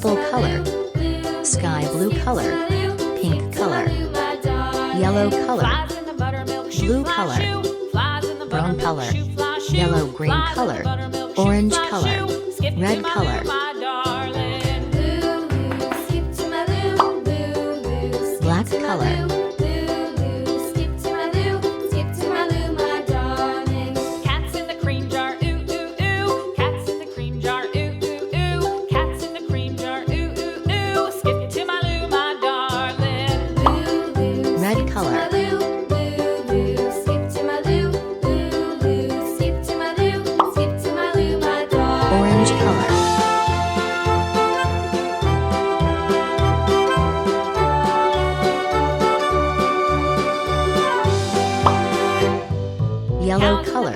purple color, sky blue color, pink color, yellow color, blue color, brown color, yellow-green color, orange color, red color, black color, red color, orange color, yellow color,